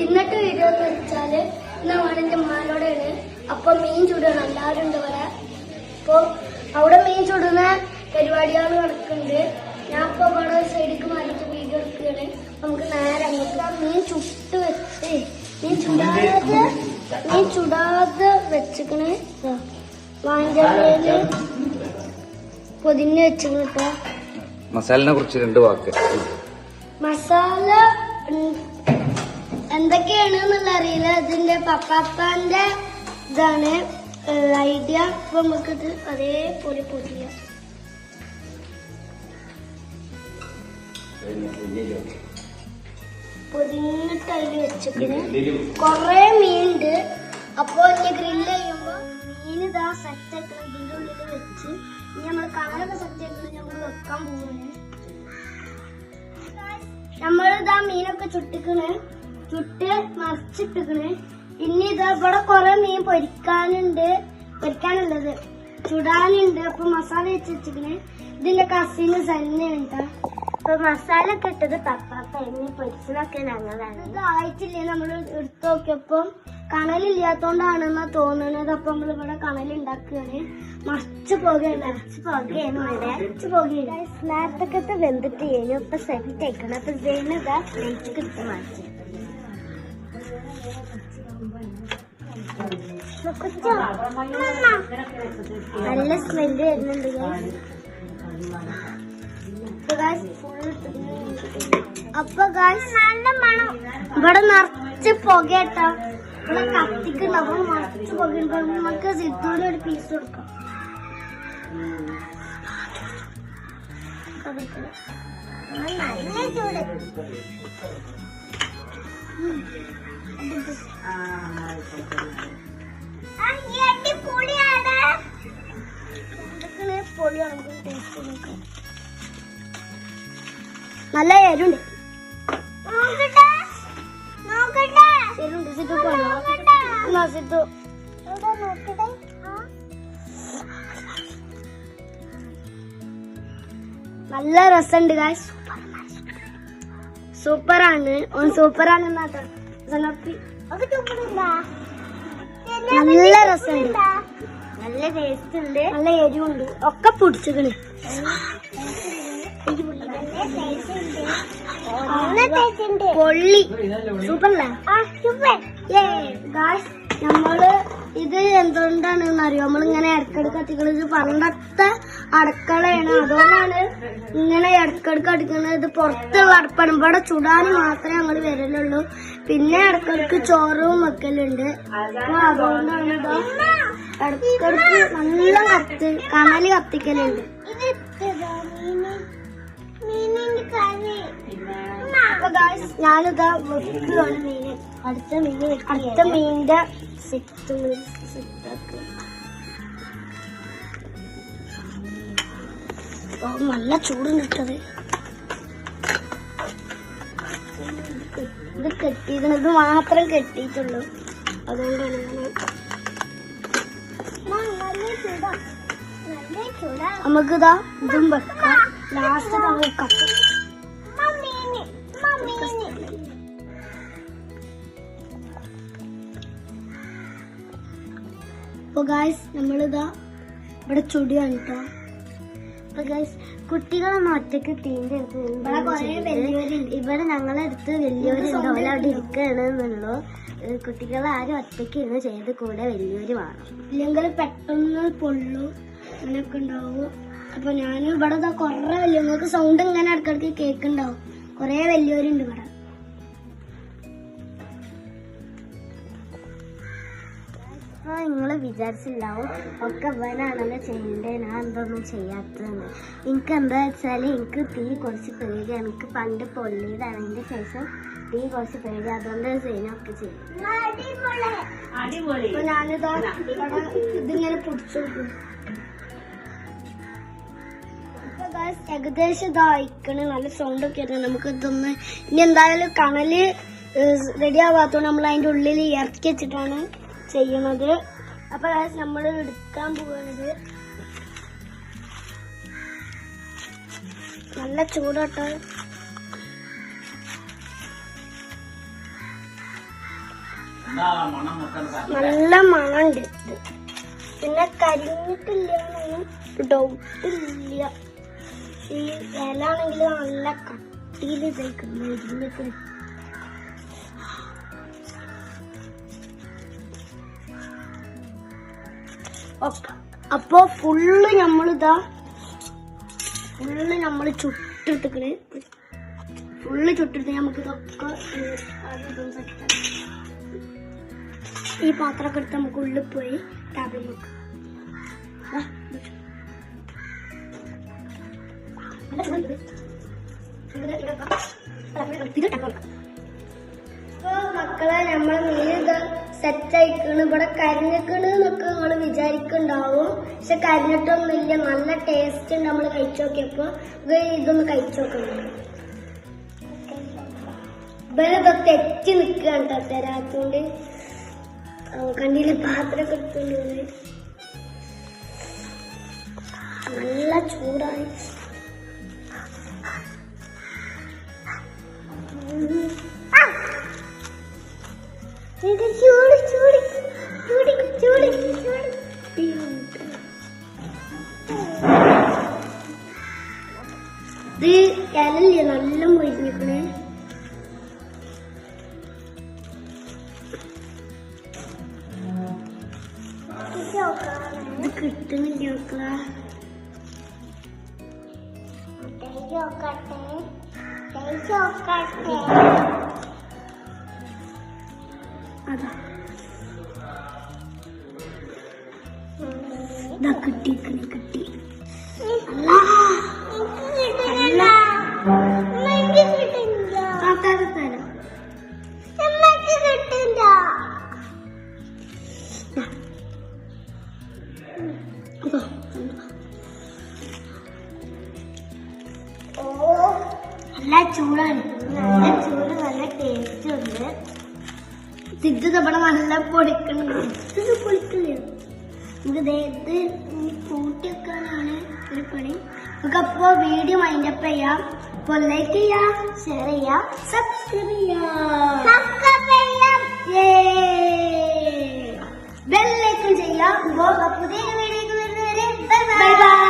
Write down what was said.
ഇന്നത്തെ വീഡിയോ എന്ന് വെച്ചാല് ഇന്നാണ് എന്റെ ഉമ്മാനോടാണ്. അപ്പൊ മീൻ ചുടണം, എല്ലാവരും ഉണ്ട് ഇവിടെ. അപ്പൊ അവിടെ മീൻ ചുടുന്ന പരിപാടികൾ നടക്കുന്നുണ്ട്. ഞാൻ ഇപ്പൊ ഇവിടെ സൈഡിലേക്ക് മാറിയിട്ട് വീഡിയോ എടുക്കുകയാണ്. നമുക്ക് നേരെ അങ്ങോട്ട് മീൻ ചുട്ട് വെച്ച് മീൻ ചുടാതെ വെച്ചിക്കണ്. വാഞ്ചാലയില് പൊതിഞ്ഞ് വെച്ചിക്കണ് കേട്ടോ. മസാലിനെ കുറിച്ച് 2 വാക്ക്. മസാല എന്തൊക്കെയാണെന്നുള്ള അറിയില്ല. ഇതിന്റെ പപ്പാപ്പാന്റെ ഇതാണ് ഐഡിയ. അപ്പൊ നമുക്കിത് അതേപോലെ പൊതിയാം. പൊതിഞ്ഞിട്ട് അതിൽ വെച്ചിട്ട് കൊറേ മീനുണ്ട്. അപ്പൊ ഇനി ഗ്രില്ല് ചെയ്യുമ്പോ മീൻ ഇതാ സെറ്റ് ആക്കണം. ഇതിന്റെ ഉള്ളിൽ വെച്ച് ഇനി നമ്മള് കണലൊക്കെ സെറ്റ് ആക്കണം. നമ്മൾ വെക്കാൻ പോവാണ്. നമ്മളിതാ മീനൊക്കെ ചുട്ട് മറിച്ചിട്ടിക്കണ്. ഇനി ഇതാ ഇവിടെ കൊറേ മീൻ പൊരിക്കാനുള്ളത് ചുടാനുണ്ട്. അപ്പൊ മസാല വെച്ചിരിക്കണ്. ഇതിന്റെ കസിന് സന്നയുണ്ട്. അപ്പൊ മസാല ഒക്കെ ഇട്ടത് പപ്പാപ്പ എണ്ണി പൊരിച്ചതൊക്കെ ഞങ്ങളാണ്. ഇത് ആയിട്ടില്ലേ നമ്മൾ എടുത്തു നോക്കിയപ്പോ കണലില്ലാത്തോണ്ടാണെന്നാ തോന്നുന്നത്. അപ്പൊ നമ്മൾ ഇവിടെ കണലുണ്ടാക്കുകയാണ്. മറിച്ചു പോകുകയാണ്. നേരത്തൊക്കെ വെന്തിട്ട് കഴിഞ്ഞു. ഇപ്പൊ സെറ്റ് ആക്കണം. അപ്പൊ ഇതാ നെയ്ക്ക് ഇട്ട് മാറ്റി നല്ല സ്മെല്ല് വരുന്നുണ്ട്. അപ്പൊ നല്ല മണം. ഇവിടെ നിറച്ച് പുകട്ടോ. ഇവിടെ കത്തിക്കുണ്ടാവും. നിറച്ച് പുകയുണ്ടോ. നമുക്ക് സിദ്ധൂന് ഒരു പീസ് കൊടുക്കാം. നല്ല ചൂട്. പൊളിയാണ്. നല്ല എരുണ്ട്. നല്ല രസമുണ്ട് ഗായ്സ്. സൂപ്പറാണ്. സൂപ്പറാണെന്നാട്ടോ. നല്ല രസമുണ്ട്. നല്ല ടേസ്റ്റ് ഉണ്ട്. നല്ല എരിവുണ്ട്. ഒക്കെ പൊടിച്ചിക്കണ്. പൊള്ളി. സൂപ്പറല്ലേ? നമ്മള് ഇത് എന്തുകൊണ്ടാണെന്ന് അറിയോ? നമ്മളിങ്ങനെ ഇടക്കിടക്ക് കത്തിക്കുന്നത്. ഇത് പണ്ടത്തെ അടുക്കളയാണ്. അതുകൊണ്ടാണ് ഇങ്ങനെ ഇടക്കിടക്ക് അടിക്കുന്നത്. ഇത് പുറത്തുള്ള അടുപ്പാണ്. ഇവിടെ ചുടാൻ മാത്രമേ ഞങ്ങൾ വരലുള്ളൂ. പിന്നെ ഇടക്കിടക്ക് ചോറും വെക്കലുണ്ട്. അപ്പൊ അതുകൊണ്ടാണ് ഇടക്കിടക്ക് നല്ല കനല് കത്തിക്കലുണ്ട്. ഞാനിതാ വെക്കുകയാണ് മീന്. അടുത്ത മീനിന്റെ നല്ല ചൂടുണ്ടിട്ടത്. ഇത് കെട്ടിയിരിക്കണത് മാത്രം കെട്ടിയിട്ടുള്ളൂ. അതുകൊണ്ടാണ് നമുക്കിതാ ഇതും വെക്കാം. ലാസ്റ്റ് നമുക്ക് അപ്പൊ ഗായ്സ് നമ്മളിതാ ഇവിടെ ചുടിയാണ് കേട്ടോ. അപ്പൊ ഗായ്സ് കുട്ടികളൊന്നും ഒറ്റക്ക് തീന്റെ അടുത്ത് ഇവിടെ ഞങ്ങളടുത്ത് വലിയവരുണ്ടോ അവിടെ ഇരിക്കണെന്നുള്ളൂ. കുട്ടികൾ ആരും ഒറ്റയ്ക്ക് ഇരുന്ന് ചെയ്ത് കൂടെ വലിയവര് വേണം. ഇല്ലെങ്കിൽ പെട്ടെന്ന് പൊള്ളും. അങ്ങനെയൊക്കെ ഉണ്ടാവും. അപ്പൊ ഞാൻ ഇവിടെ കൊറേ വലിയവർക്ക് സൗണ്ട് ഇങ്ങനെ ഇടക്കിടക്ക് കേക്കുണ്ടാവും. കൊറേ വലിയവരുണ്ട് ഇവിടെ. നിങ്ങൾ വിചാരിച്ചിട്ടുണ്ടാവും ഒക്കെ ഇവനാണല്ലോ ചെയ്യണ്ടേ, ഞാൻ എന്തൊന്നും ചെയ്യാത്തതെന്ന്. എനിക്ക് എന്താ വെച്ചാല് എനിക്ക് തീ കുറച്ച് പേടിയാണ്. എനിക്ക് പണ്ട് പൊള്ളിയതാണ്. അതിന്റെ ശേഷം തീ കുറച്ച് പേടി. അതുകൊണ്ട് ചെയ്യുന്നൊക്കെ ചെയ്യും. അപ്പൊ ഞാനിതാ ഇതിങ്ങനെ പിടിച്ചു നോക്കും. ഏകദേശം ഇതായിക്കണ്. നല്ല സൗണ്ട് ഒക്കെ ആയിരുന്നു. നമുക്ക് ഇതൊന്ന് ഇനി എന്തായാലും കണല് റെഡി ആവാത്തോണ്ട് നമ്മൾ അതിന്റെ ഉള്ളിൽ ഇറക്കി വെച്ചിട്ടാണ് ചെയ്യണത്. അപ്പൊ നമ്മൾ എടുക്കാൻ പോകുന്നത് നല്ല ചൂടോട്ടോ. നല്ല മണമുണ്ട് ഇത്. പിന്നെ കരിഞ്ഞിട്ടില്ല ഡൗട്ടില്ല. ഈ ഇല ആണെങ്കിൽ നല്ല കട്ടിയിൽ ഇതായിക്കുന്നു ഇതിലേക്ക്. അപ്പൊ ഫുള്ള് നമ്മളിതാ ചുട്ടിട്ടിക്കണ്. ഫുള്ള് ചുട്ടിട്ട് നമുക്ക് ഇതൊക്കെ ഈ പാത്രമൊക്കെ എടുത്ത് നമുക്ക് ഉള്ളിൽ പോയി ടേബിൾ നോക്കാം. മക്കളെ നമ്മളെ മീൻ സെറ്റ് ആയിക്കണ്. ഇവിടെ കരിഞ്ഞിക്കണ് എന്നൊക്കെ നിങ്ങൾ വിചാരിക്കുന്നുണ്ടാവും. പക്ഷെ കരിഞ്ഞിട്ടൊന്നുമില്ല. നല്ല ടേസ്റ്റ് ഉണ്ട്. നമ്മൾ കഴിച്ചു നോക്കിയപ്പോ ഇതൊന്ന് കഴിച്ചു നോക്കണം. ഇവരിതൊക്കെ തെറ്റി നിൽക്കുകയാണ് കേട്ടോ തരാത്തോണ്ട്. കണ്ടില്ല പാത്രമൊക്കെ എടുത്തോണ്ട് നല്ല ചൂടായി. ഇത് ഇലല്ലേ നല്ല മൊരിഞ്ഞിക്കണേ. ഇത് കിട്ടുന്നില്ല മക്കളെ. അതാ ഇതാ കിട്ടി. നല്ല ചൂടാണ്. നല്ല ചൂട്, നല്ല ടേസ്റ്റ് ഉണ്ട്. ഇത് നമ്മുടെ നല്ല പൊടിക്കണുണ്ട്. ഇത് പൊടിക്കില്ല. ഇത് കൂട്ടി വെക്കാനാണ് ഒരു പണി. നമുക്കപ്പോ വീഡിയോ മൈൻഡപ്പ് ചെയ്യാം. അപ്പോൾ ലൈക്ക് ചെയ്യാം, ഷെയർ ചെയ്യാം, സബ്സ്ക്രൈബ് ചെയ്യാം, ബെല്ലൈക്കൺ ചെയ്യാം. പുതിയ വീഡിയോ വരുന്നവരെ ബൈ ബൈ.